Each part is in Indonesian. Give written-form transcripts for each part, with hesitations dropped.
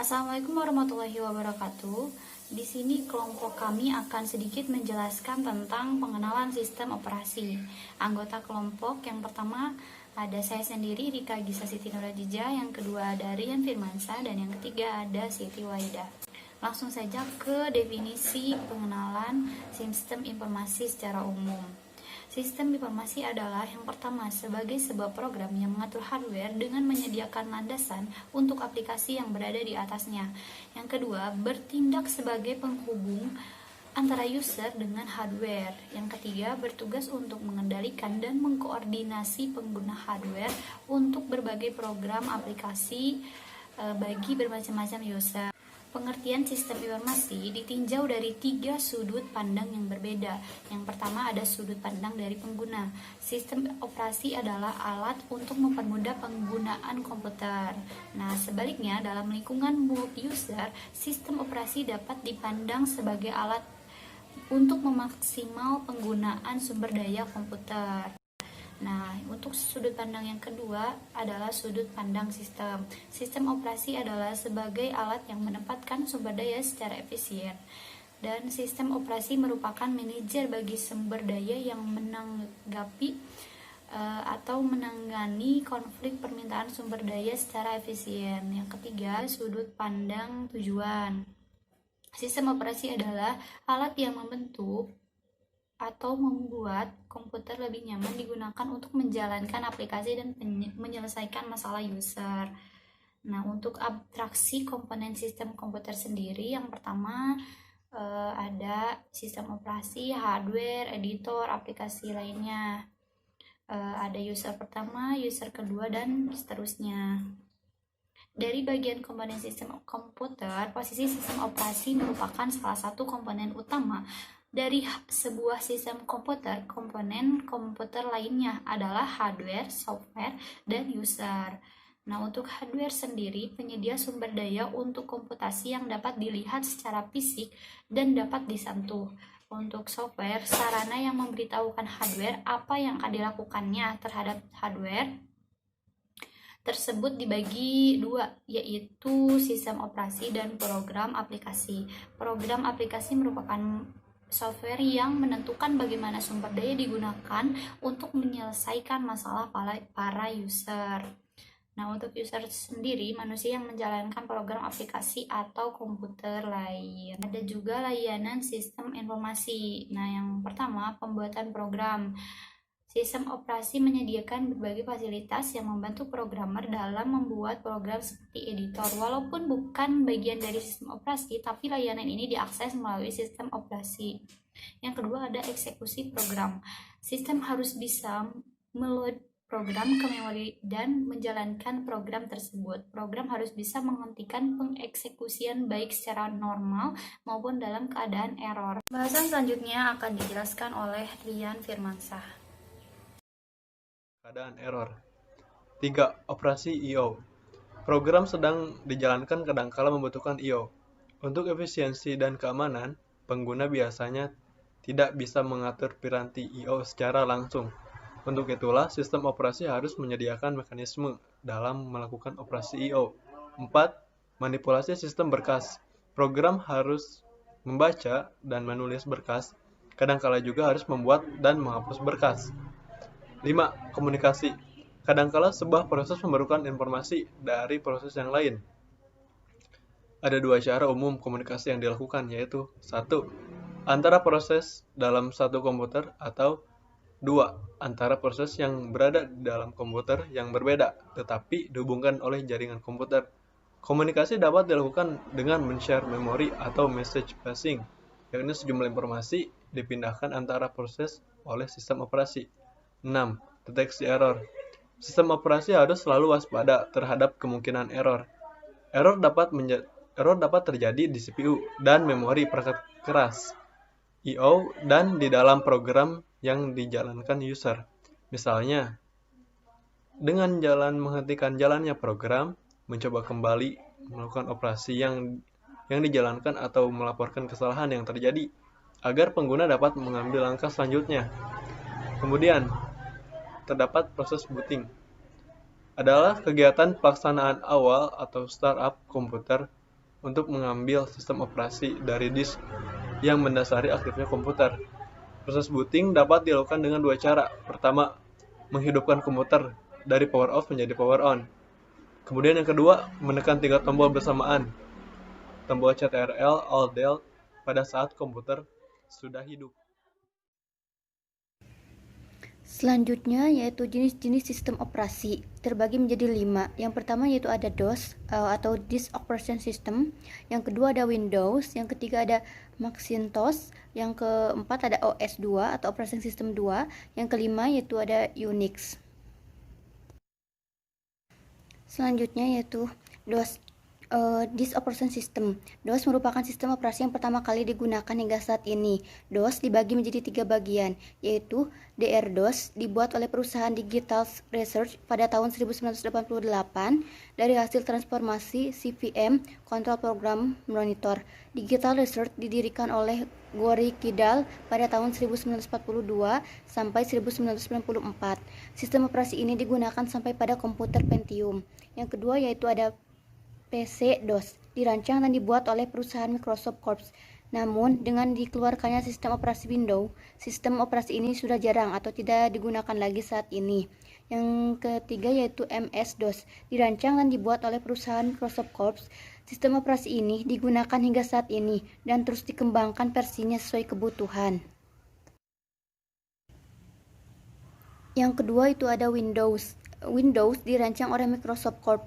Assalamualaikum warahmatullahi wabarakatuh. Di sini kelompok kami akan sedikit menjelaskan tentang pengenalan sistem operasi. Anggota kelompok yang pertama ada saya sendiri, Rika Gisa Siti Nurajija, yang kedua ada Rian Firmansyah, dan yang ketiga ada Siti Waida. Langsung saja ke definisi pengenalan sistem informasi secara umum. Sistem informasi adalah yang pertama sebagai sebuah program yang mengatur hardware dengan menyediakan landasan untuk aplikasi yang berada di atasnya. Yang kedua, bertindak sebagai penghubung antara user dengan hardware. Yang ketiga, bertugas untuk mengendalikan dan mengkoordinasi pengguna hardware untuk berbagai program aplikasi bagi bermacam-macam user. Pengertian sistem informasi ditinjau dari 3 sudut pandang yang berbeda. Yang pertama ada sudut pandang dari pengguna. Sistem operasi adalah alat untuk mempermudah penggunaan komputer. Nah, sebaliknya dalam lingkungan multi-user, sistem operasi dapat dipandang sebagai alat untuk memaksimal penggunaan sumber daya komputer. Nah, untuk sudut pandang yang kedua adalah sudut pandang sistem. Sistem operasi adalah sebagai alat yang menempatkan sumber daya secara efisien. Dan sistem operasi merupakan manajer bagi sumber daya yang menanggapi atau menangani konflik permintaan sumber daya secara efisien. Yang ketiga, sudut pandang tujuan. Sistem operasi adalah alat yang membentuk atau membuat komputer lebih nyaman digunakan untuk menjalankan aplikasi dan menyelesaikan masalah user. Nah, untuk abstraksi komponen sistem komputer sendiri, yang pertama ada sistem operasi, hardware, editor, aplikasi lainnya. Ada user pertama, user kedua, dan seterusnya. Dari bagian komponen sistem komputer, posisi sistem operasi merupakan salah satu komponen utama dari sebuah sistem komputer. Komponen komputer lainnya adalah hardware, software, dan user. Nah, untuk hardware sendiri, penyedia sumber daya untuk komputasi yang dapat dilihat secara fisik dan dapat disentuh. Untuk software, sarana yang memberitahukan hardware apa yang akan dilakukannya terhadap hardware tersebut dibagi dua, yaitu sistem operasi dan program aplikasi. Program aplikasi merupakan software yang menentukan bagaimana sumber daya digunakan untuk menyelesaikan masalah para user. Nah, untuk user sendiri, manusia yang menjalankan program aplikasi atau komputer lain. Ada juga layanan sistem informasi. Nah, yang pertama, pembuatan program. Sistem operasi menyediakan berbagai fasilitas yang membantu programmer dalam membuat program seperti editor. Walaupun bukan bagian dari sistem operasi, tapi layanan ini diakses melalui sistem operasi. Yang kedua ada eksekusi program. Sistem harus bisa meload program ke memori dan menjalankan program tersebut. Program harus bisa menghentikan pengeksekusian baik secara normal maupun dalam keadaan error. Bahasan selanjutnya akan dijelaskan oleh Rian Firmansyah. Keadaan error. 3. Operasi I/O. Program sedang dijalankan kadangkala membutuhkan I/O. Untuk efisiensi dan keamanan, pengguna biasanya tidak bisa mengatur piranti I/O secara langsung. Untuk itulah, sistem operasi harus menyediakan mekanisme dalam melakukan operasi I/O. 4. Manipulasi sistem berkas. Program harus membaca dan menulis berkas, kadangkala juga harus membuat dan menghapus berkas. 5. Komunikasi. Kadangkala sebuah proses memerlukan informasi dari proses yang lain. Ada 2 cara umum komunikasi yang dilakukan, yaitu 1. Antara proses dalam satu komputer, atau 2. Antara proses yang berada di dalam komputer yang berbeda, tetapi dihubungkan oleh jaringan komputer. Komunikasi dapat dilakukan dengan men-share memori atau message passing, yakni sejumlah informasi dipindahkan antara proses oleh sistem operasi. 6. Deteksi error. Sistem operasi harus selalu waspada terhadap kemungkinan error. Error dapat terjadi di CPU dan memori perangkat keras, I/O, dan di dalam program yang dijalankan user. Misalnya, dengan menghentikan jalannya program, mencoba kembali melakukan operasi yang dijalankan atau melaporkan kesalahan yang terjadi, agar pengguna dapat mengambil langkah selanjutnya. Kemudian, terdapat proses booting. Adalah kegiatan pelaksanaan awal atau startup komputer untuk mengambil sistem operasi dari disk yang mendasari aktifnya komputer. Proses booting dapat dilakukan dengan dua cara. Pertama, menghidupkan komputer dari power off menjadi power on. Kemudian yang kedua, menekan 3 tombol bersamaan. Tombol CTRL, Alt, Del pada saat komputer sudah hidup. Selanjutnya yaitu jenis-jenis sistem operasi terbagi menjadi 5. Yang pertama yaitu ada DOS atau Disk Operation System. Yang kedua ada Windows. Yang ketiga ada Macintosh. Yang keempat ada OS2 atau Operating System 2. Yang kelima yaitu ada Unix. Selanjutnya yaitu DOS. Disk Operation System. DOS merupakan sistem operasi yang pertama kali digunakan hingga saat ini. DOS dibagi menjadi 3 bagian, yaitu DR-DOS dibuat oleh perusahaan Digital Research pada tahun 1988 dari hasil transformasi CVM Control Program Monitor. Digital Research didirikan oleh Gori Kidal pada tahun 1942 sampai 1994. Sistem operasi ini digunakan sampai pada komputer Pentium. Yang kedua yaitu ada PC-DOS, dirancang dan dibuat oleh perusahaan Microsoft Corp. Namun, dengan dikeluarkannya sistem operasi Windows, sistem operasi ini sudah jarang atau tidak digunakan lagi saat ini. Yang ketiga yaitu MS-DOS, dirancang dan dibuat oleh perusahaan Microsoft Corp. Sistem operasi ini digunakan hingga saat ini dan terus dikembangkan versinya sesuai kebutuhan. Yang kedua itu ada Windows. Windows dirancang oleh Microsoft Corp.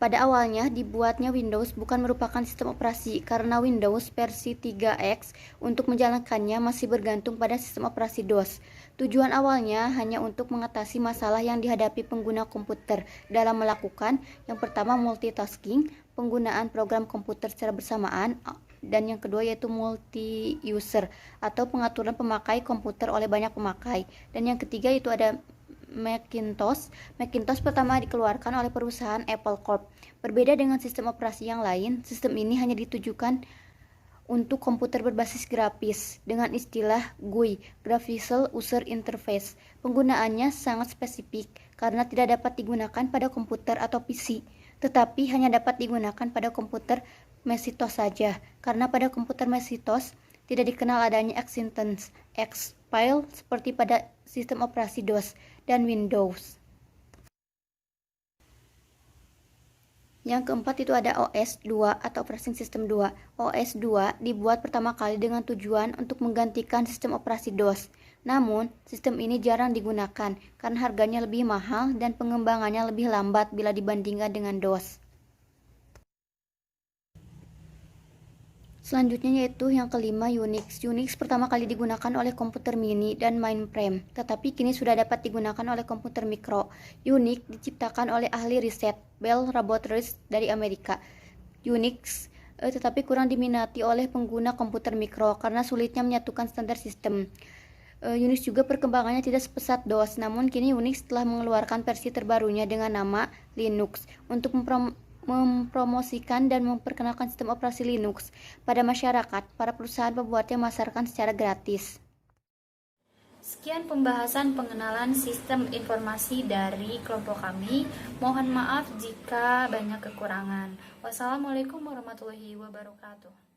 Pada awalnya dibuatnya Windows bukan merupakan sistem operasi karena Windows versi 3X untuk menjalankannya masih bergantung pada sistem operasi DOS. Tujuan awalnya hanya untuk mengatasi masalah yang dihadapi pengguna komputer dalam melakukan yang pertama multitasking, penggunaan program komputer secara bersamaan, dan yang kedua yaitu multi-user atau pengaturan pemakai komputer oleh banyak pemakai. Dan yang ketiga itu ada Macintosh. Macintosh pertama dikeluarkan oleh perusahaan Apple Corp. Berbeda dengan sistem operasi yang lain, sistem ini hanya ditujukan untuk komputer berbasis grafis dengan istilah GUI, Graphical User Interface. Penggunaannya sangat spesifik karena tidak dapat digunakan pada komputer atau PC, tetapi hanya dapat digunakan pada komputer Macintosh saja, karena pada komputer Macintosh tidak dikenal adanya extension X-File seperti pada sistem operasi DOS dan Windows. Yang keempat itu ada OS2 atau Operating System 2. OS2 dibuat pertama kali dengan tujuan untuk menggantikan sistem operasi DOS. Namun, sistem ini jarang digunakan karena harganya lebih mahal dan pengembangannya lebih lambat bila dibandingkan dengan DOS. Selanjutnya yaitu yang kelima Unix. Unix pertama kali digunakan oleh komputer mini dan mainframe, tetapi kini sudah dapat digunakan oleh komputer mikro. Unix diciptakan oleh ahli riset Bell Laboratories dari Amerika. Unix tetapi kurang diminati oleh pengguna komputer mikro karena sulitnya menyatukan standar sistem. Unix juga perkembangannya tidak sepesat DOS, namun kini Unix telah mengeluarkan versi terbarunya dengan nama Linux untuk mempromosikan dan memperkenalkan sistem operasi Linux pada masyarakat. Para perusahaan pembuatnya memasarkan secara gratis. Sekian pembahasan pengenalan sistem informasi dari kelompok kami. Mohon maaf jika banyak kekurangan. Wassalamualaikum warahmatullahi wabarakatuh.